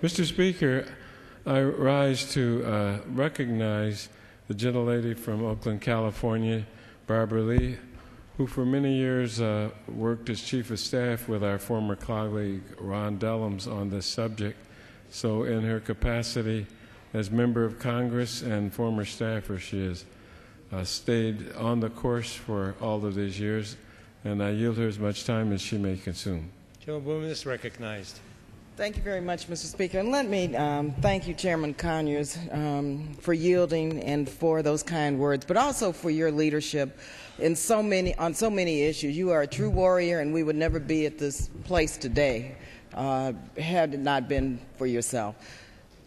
Mr. Speaker, I rise to recognize the gentlelady from Oakland, California, Barbara Lee, who for many years worked as Chief of Staff with our former colleague Ron Dellums on this subject. So in her capacity as member of Congress and former staffer, she has stayed on the course for all of these years, and I yield her as much time as she may consume. Chairwoman is recognized. Thank you very much, Mr. Speaker. And let me thank you, Chairman Conyers, for yielding and for those kind words, but also for your leadership on so many issues. You are a true warrior, and we would never be at this place today had it not been for yourself.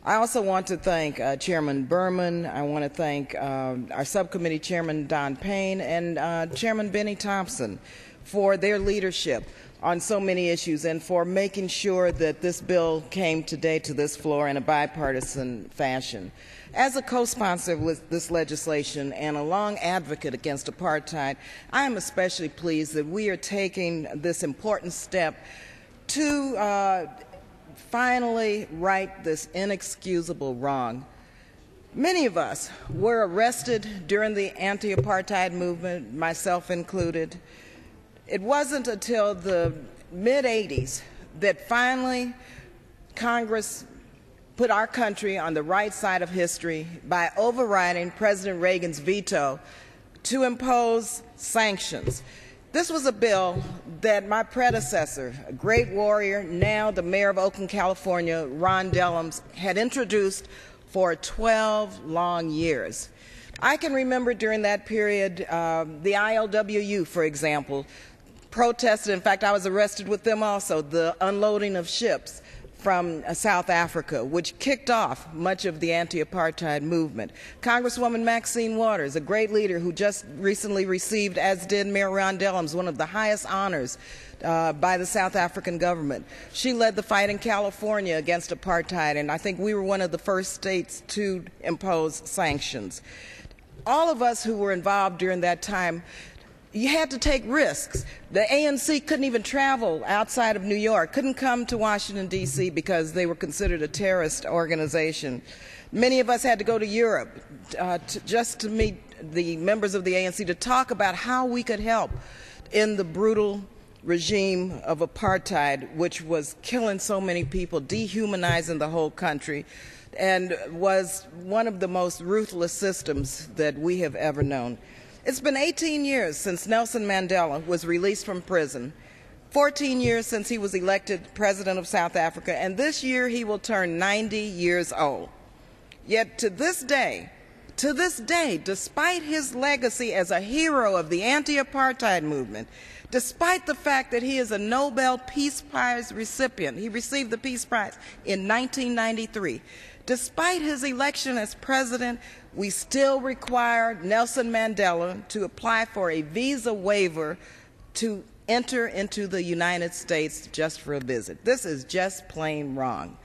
I also want to thank Chairman Berman. I want to thank our subcommittee chairman, Don Payne, and Chairman Benny Thompson for their leadership on so many issues and for making sure that this bill came today to this floor in a bipartisan fashion. As a co-sponsor of this legislation and a long advocate against apartheid, I am especially pleased that we are taking this important step to finally right this inexcusable wrong. Many of us were arrested during the anti-apartheid movement, myself included. It wasn't until the mid-'80s that finally Congress put our country on the right side of history by overriding President Reagan's veto to impose sanctions. This was a bill that my predecessor, a great warrior, now the mayor of Oakland, California, Ron Dellums, had introduced for 12 long years. I can remember during that period the ILWU, for example, protested. In fact, I was arrested with them also, the unloading of ships from South Africa, which kicked off much of the anti-apartheid movement. Congresswoman Maxine Waters, a great leader who just recently received, as did Mayor Ron Dellums, one of the highest honors by the South African government. She led the fight in California against apartheid, and I think we were one of the first states to impose sanctions. All of us who were involved during that time, you had to take risks. The ANC couldn't even travel outside of New York, couldn't come to Washington, D.C. because they were considered a terrorist organization. Many of us had to go to Europe just to meet the members of the ANC to talk about how we could help in the brutal regime of apartheid, which was killing so many people, dehumanizing the whole country, and was one of the most ruthless systems that we have ever known. It's been 18 years since Nelson Mandela was released from prison, 14 years since he was elected President of South Africa, and this year he will turn 90 years old. Yet to this day, despite his legacy as a hero of the anti-apartheid movement, despite the fact that he is a Nobel Peace Prize recipient, he received the Peace Prize in 1993, despite his election as president, we still require Nelson Mandela to apply for a visa waiver to enter into the United States just for a visit. This is just plain wrong.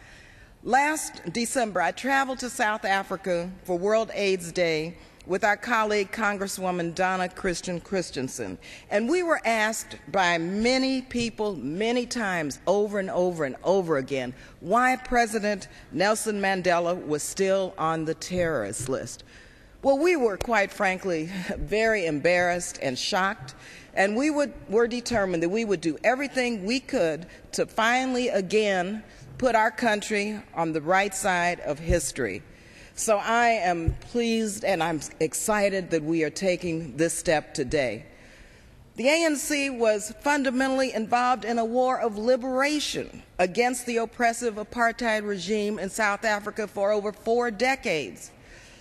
Last December, I traveled to South Africa for World AIDS Day with our colleague, Congresswoman Donna Christensen. And we were asked by many people, many times, over and over and over again, why President Nelson Mandela was still on the terrorist list. Well, we were, quite frankly, very embarrassed and shocked, and we were determined that we would do everything we could to finally, again, put our country on the right side of history. So I am pleased and I'm excited that we are taking this step today. The ANC was fundamentally involved in a war of liberation against the oppressive apartheid regime in South Africa for over 4 decades.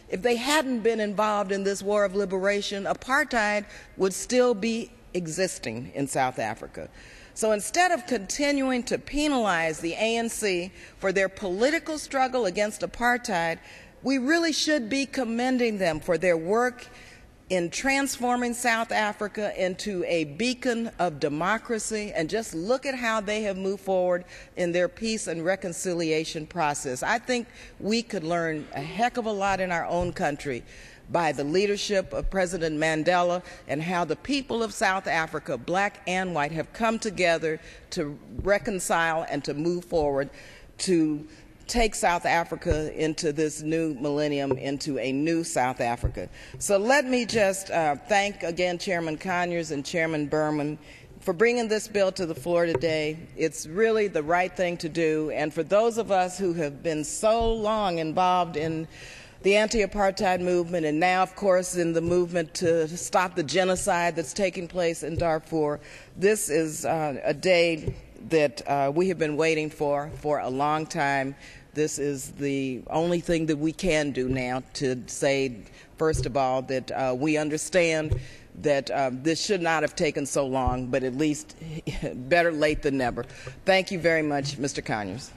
If they hadn't been involved in this war of liberation, apartheid would still be existing in South Africa. So instead of continuing to penalize the ANC for their political struggle against apartheid, we really should be commending them for their work in transforming South Africa into a beacon of democracy, and just look at how they have moved forward in their peace and reconciliation process. I think we could learn a heck of a lot in our own country by the leadership of President Mandela and how the people of South Africa, black and white, have come together to reconcile and to move forward to take South Africa into this new millennium, into a new South Africa. So let me just thank again Chairman Conyers and Chairman Berman for bringing this bill to the floor today. It's really the right thing to do, and for those of us who have been so long involved in the anti-apartheid movement and now, of course, in the movement to stop the genocide that's taking place in Darfur, this is a day that we have been waiting for a long time. This is the only thing that we can do now to say, first of all, that we understand that this should not have taken so long, but at least better late than never. Thank you very much, Mr. Conyers.